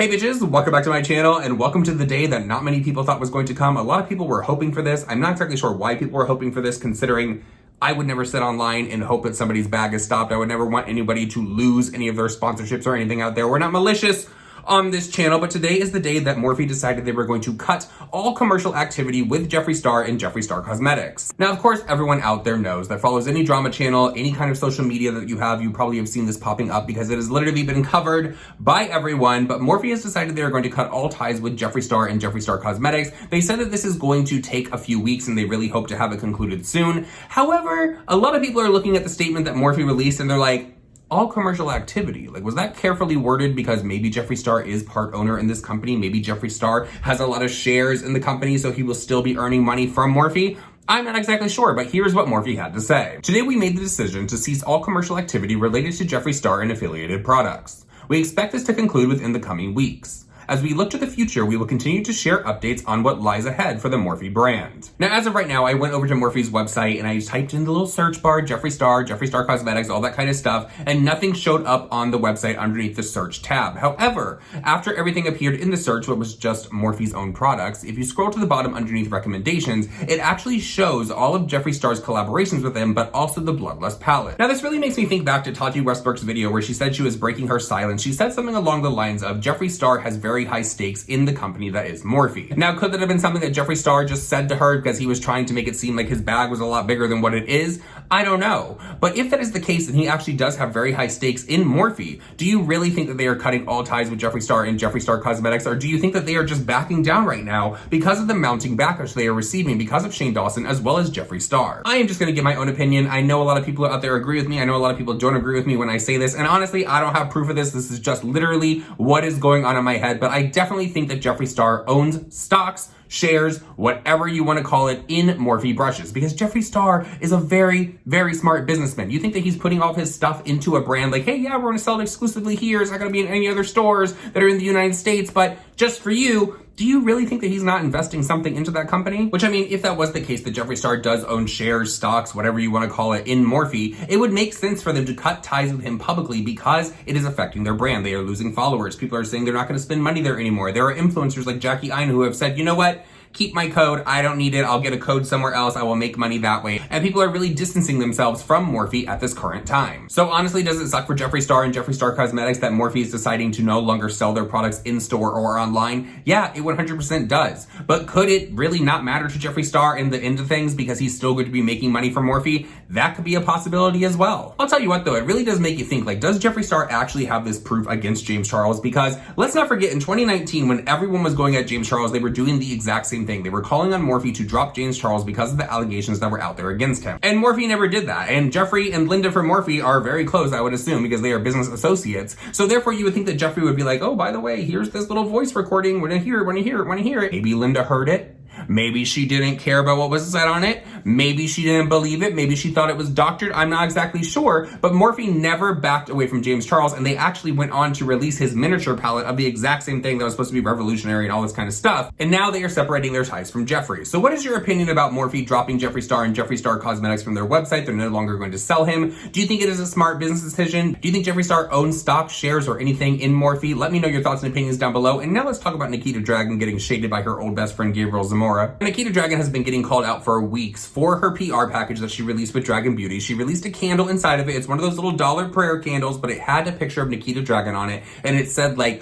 Hey bitches, welcome back to my channel and welcome to the day that not many people thought was going to come. A lot of people were hoping for this. I'm not exactly sure why people were hoping for this, considering I would never sit online and hope that somebody's bag is stopped. I would never want anybody to lose any of their sponsorships or anything out there. We're not malicious on this channel, but today is the day that Morphe decided they were going to cut all commercial activity with Jeffree Star and Jeffree Star Cosmetics. Now, of course, everyone out there knows that follows any drama channel, any kind of social media that you probably have seen this popping up because it has literally been covered by everyone, but Morphe has decided they are going to cut all ties with Jeffree Star and Jeffree Star Cosmetics. They said that this is going to take a few weeks and they really hope to have it concluded soon. However, a lot of people are looking at the statement that Morphe released and they're like, all commercial activity. Like, was that carefully worded because maybe Jeffree Star is part owner in this company? Maybe Jeffree Star has a lot of shares in the company, so he will still be earning money from Morphe? I'm not exactly sure, but here's what Morphe had to say. Today, we made the decision to cease all commercial activity related to Jeffree Star and affiliated products. We expect this to conclude within the coming weeks. As we look to the future, we will continue to share updates on what lies ahead for the Morphe brand. Now, as of right now, I went over to Morphe's website and I typed in the little search bar, Jeffree Star Cosmetics, all that kind of stuff, and nothing showed up on the website underneath the search tab. However, after everything appeared in the search, what was just Morphe's own products, if you scroll to the bottom underneath recommendations, it actually shows all of Jeffree Star's collaborations with him, but also the Bloodlust palette. Now, this really makes me think back to Tati Westbrook's video where she said she was breaking her silence. She said something along the lines of, Jeffree Star has very high stakes in the company that is Morphe. Now, could that have been something that Jeffree Star just said to her because he was trying to make it seem like his bag was a lot bigger than what it is? I don't know. But if that is the case, then he actually does have very high stakes in Morphe. Do you really think that they are cutting all ties with Jeffree Star and Jeffree Star Cosmetics, or do you think that they are just backing down right now because of the mounting backlash they are receiving because of Shane Dawson as well as Jeffree Star? I am just going to give my own opinion. I know a lot of people out there agree with me. I know a lot of people don't agree with me when I say this, and honestly, I don't have proof of this. This is just literally what is going on in my head, but I definitely think that Jeffree Star owns stocks, shares, whatever you want to call it, in Morphe brushes, because Jeffree Star is a very, very smart businessman. You think that he's putting all of his stuff into a brand like, hey, yeah, we're going to sell it exclusively here. It's not going to be in any other stores that are in the United States, but just for you. Do you really think that he's not investing something into that company? Which, I mean, if that was the case, that Jeffree Star does own shares, stocks, whatever you want to call it, in Morphe, it would make sense for them to cut ties with him publicly because it is affecting their brand. They are losing followers. People are saying they're not going to spend money there anymore. There are influencers like Jackie Aina who have said, you know what? Keep my code. I don't need it. I'll get a code somewhere else. I will make money that way. And people are really distancing themselves from Morphe at this current time. So honestly, does it suck for Jeffree Star and Jeffree Star Cosmetics that Morphe is deciding to no longer sell their products in store or online? Yeah, it 100% does. But could it really not matter to Jeffree Star in the end of things because he's still going to be making money from Morphe? That could be a possibility as well. I'll tell you what though, it really does make you think, like, does Jeffree Star actually have this proof against James Charles? Because let's not forget, in 2019, when everyone was going at James Charles, they were doing the exact same thing. They were calling on Morphe to drop James Charles because of the allegations that were out there against him. And Morphe never did that. And Jeffree and Linda from Morphe are very close, I would assume, because they are business associates. So therefore, you would think that Jeffree would be like, oh, by the way, here's this little voice recording. Want to hear it, want to hear it, want to hear it. Maybe Linda heard it. Maybe she didn't care about what was said on it. Maybe she didn't believe it. Maybe she thought it was doctored. I'm not exactly sure. But Morphe never backed away from James Charles, and they actually went on to release his miniature palette of the exact same thing that was supposed to be revolutionary and all this kind of stuff. And now they are separating their ties from Jeffree. So what is your opinion about Morphe dropping Jeffree Star and Jeffree Star Cosmetics from their website? They're no longer going to sell him. Do you think it is a smart business decision? Do you think Jeffree Star owns stock, shares, or anything in Morphe? Let me know your thoughts and opinions down below. And now let's talk about Nikita Dragun getting shaded by her old best friend Gabriel Zamora. Nikita Dragun has been getting called out for weeks for her PR package that she released with Dragun Beauty. She released a candle inside of it. It's one of those little dollar prayer candles, but it had a picture of Nikita Dragun on it, and it said like,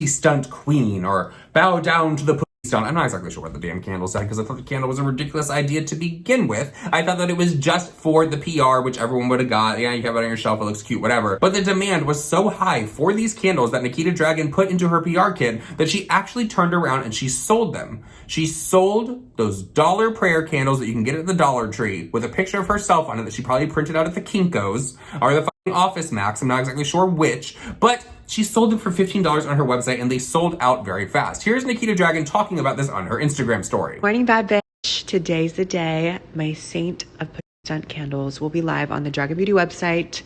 stunt queen, or bow down to the stunt. I'm not exactly sure what the damn candle said because I thought the candle was a ridiculous idea to begin with. I thought that it was just for the PR, which everyone would have got. Yeah, you have it on your shelf, it looks cute, whatever. But the demand was so high for these candles that Nikita Dragun put into her PR kit that she actually turned around and she sold them. She sold those dollar prayer candles that you can get at the Dollar Tree with a picture of herself on it that she probably printed out at the Kinko's or the fucking Office Max. I'm not exactly sure which, but she sold them for $15 on her website and they sold out very fast. Here's Nikita Dragun talking about this on her Instagram story. Morning, bad bitch. Today's the day. My Saint of Stunt candles will be live on the Dragun Beauty website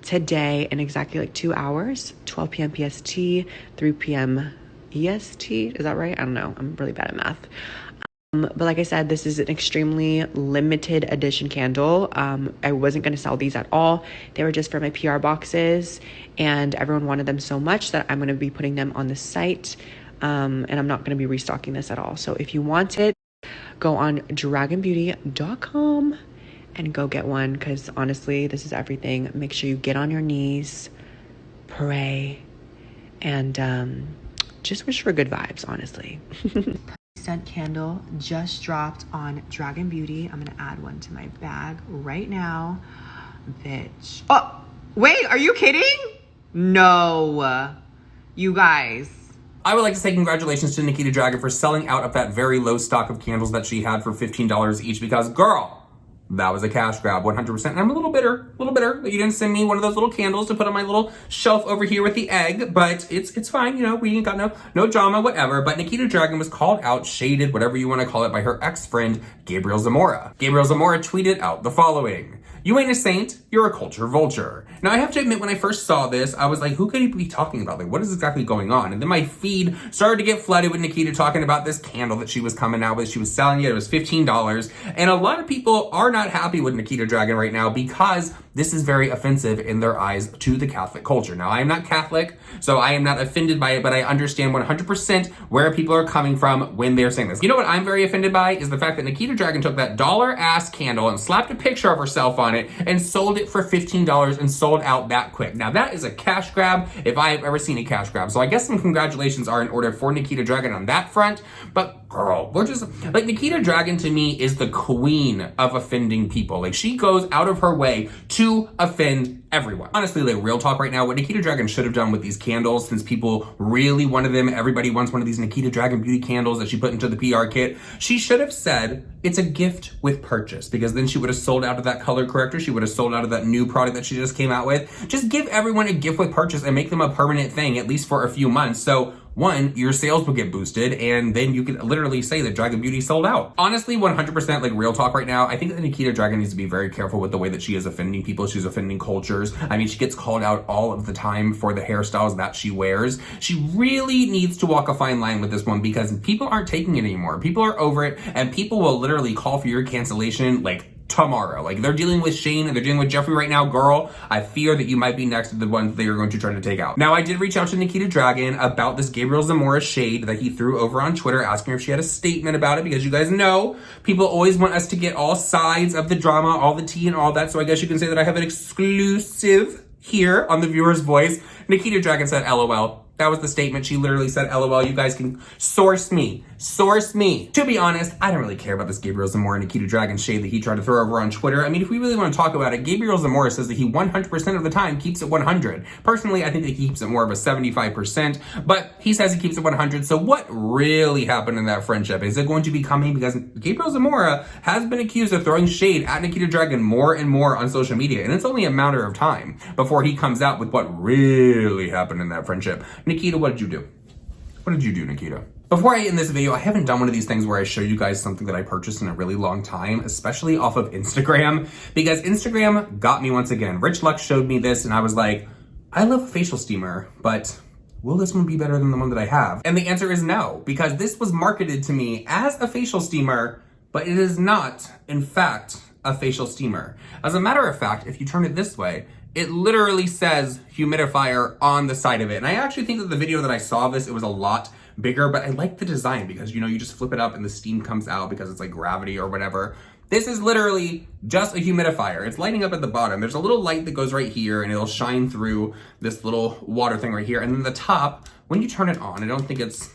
today in exactly like 2 hours, 12 p.m. PST, 3 p.m. EST. Is that right? I don't know. I'm really bad at math. But like I said, this is an extremely limited edition candle. I wasn't going to sell these at all. They were just for my PR boxes, and everyone wanted them so much that I'm going to be putting them on the site. And I'm not going to be restocking this at all. So if you want it, go on dragonbeauty.com and go get one, because honestly, this is everything. Make sure you get on your knees, pray, and just wish for good vibes, honestly. Scent candle just dropped on Dragon Beauty. I'm gonna add one to my bag right now. Bitch. Oh, wait, are you kidding? No, you guys. I would like to say congratulations to Nikita Dragun for selling out of that very low stock of candles that she had for $15 each, because girl, that was a cash grab, 100%. And I'm a little bitter that you didn't send me one of those little candles to put on my little shelf over here with the egg, but it's fine, you know, we ain't got no drama, whatever. But Nikita Dragun was called out, shaded, whatever you want to call it, by her ex-friend, Gabriel Zamora. Gabriel Zamora tweeted out the following: "You ain't a saint, you're a culture vulture." Now, I have to admit, when I first saw this, I was like, who could he be talking about? Like, what is exactly going on? And then my feed started to get flooded with Nikita talking about this candle that she was coming out with. She was selling it. It was $15. And a lot of people are not happy with Nikita Dragun right now because this is very offensive in their eyes to the Catholic culture. Now, I am not Catholic, so I am not offended by it, but I understand 100% where people are coming from when they're saying this. You know what I'm very offended by is the fact that Nikita Dragun took that dollar-ass candle and slapped a picture of herself on it and sold it for $15 and sold out that quick. Now, that is a cash grab if I have ever seen a cash grab. So I guess some congratulations are in order for Nikita Dragun on that front. But girl, we're just, like, Nikita Dragun to me is the queen of offending people. Like, she goes out of her way to offend everyone. Honestly, like, real talk right now, what Nikita Dragun should have done with these candles, since people really wanted them, everybody wants one of these Nikita Dragun beauty candles that she put into the PR kit, she should have said it's a gift with purchase, because then she would have sold out of that color corrector, she would have sold out of that new product that she just came out with. Just give everyone a gift with purchase and make them a permanent thing, at least for a few months. So one, your sales will get boosted, and then you can literally say that Dragon Beauty sold out. Honestly, 100%, like, real talk right now, I think that Nikita Dragun needs to be very careful with the way that she is offending people. She's offending cultures. I mean, she gets called out all of the time for the hairstyles that she wears. She really needs to walk a fine line with this one, because people aren't taking it anymore. People are over it, and people will literally call for your cancellation, like, tomorrow. Like, they're dealing with Shane and they're dealing with Jeffree right now. Girl, I fear that you might be next to the ones they are going to try to take out. Now, I did reach out to Nikita Dragun about this Gabriel Zamora shade that he threw over on Twitter, asking her if she had a statement about it, because you guys know people always want us to get all sides of the drama, all the tea and all that. So I guess you can say that I have an exclusive here on The Viewer's Voice. Nikita Dragun said, LOL. That was the statement. She literally said, LOL, you guys can source me. Source me. To be honest, I don't really care about this Gabriel Zamora Nikita Dragun shade that he tried to throw over on Twitter. I mean, if we really want to talk about it, Gabriel Zamora says that he 100% of the time keeps it 100. Personally, I think that he keeps it more of a 75%, but he says he keeps it 100. So what really happened in that friendship? Is it going to be coming? Because Gabriel Zamora has been accused of throwing shade at Nikita Dragun more and more on social media, and it's only a matter of time before he comes out with what really happened in that friendship. Nikita, what did you do? What did you do, Nikita? Before I end this video, I haven't done one of these things where I show you guys something that I purchased in a really long time, especially off of Instagram, because Instagram got me once again. Rich Luck showed me this and I was like, I love a facial steamer, but will this one be better than the one that I have? And the answer is no, because this was marketed to me as a facial steamer, but it is not, in fact, a facial steamer. As a matter of fact, if you turn it this way, it literally says humidifier on the side of it. And I actually think that the video that I saw of this, it was a lot bigger, but I like the design because, you know, you just flip it up and the steam comes out because it's like gravity or whatever. This is literally just a humidifier. It's lighting up at the bottom. There's a little light that goes right here and it'll shine through this little water thing right here. And then the top, when you turn it on, I don't think it's,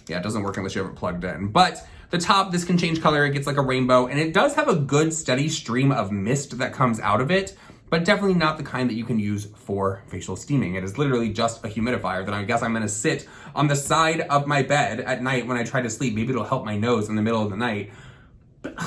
yeah, it doesn't work unless you have it plugged in. But the top, this can change color. It gets like a rainbow and it does have a good steady stream of mist that comes out of it, but definitely not the kind that you can use for facial steaming. It is literally just a humidifier that I guess I'm gonna sit on the side of my bed at night when I try to sleep. Maybe it'll help my nose in the middle of the night. But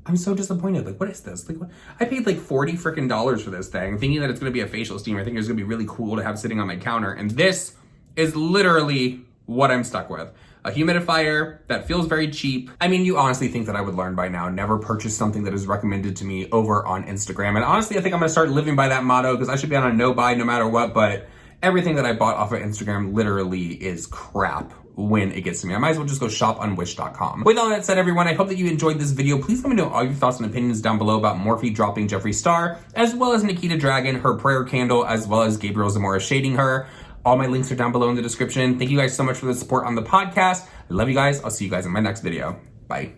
I'm so disappointed. Like, what is this? Like, what? I paid like $40 freaking for this thing, thinking that it's gonna be a facial steamer. I think it's gonna be really cool to have sitting on my counter. And this is literally what I'm stuck with. A humidifier that feels very cheap. I mean, you honestly think that I would learn by now, never purchase something that is recommended to me over on Instagram. And honestly, I think I'm gonna start living by that motto because I should be on a no buy no matter what, but everything that I bought off of Instagram literally is crap when it gets to me. I might as well just go shop on wish.com. With all that said, everyone, I hope that you enjoyed this video. Please let me know all your thoughts and opinions down below about Morphe dropping Jeffree Star, as well as Nikita Dragun, her prayer candle, as well as Gabriel Zamora shading her. All my links are down below in the description. Thank you guys so much for the support on the podcast. I love you guys. I'll see you guys in my next video. Bye.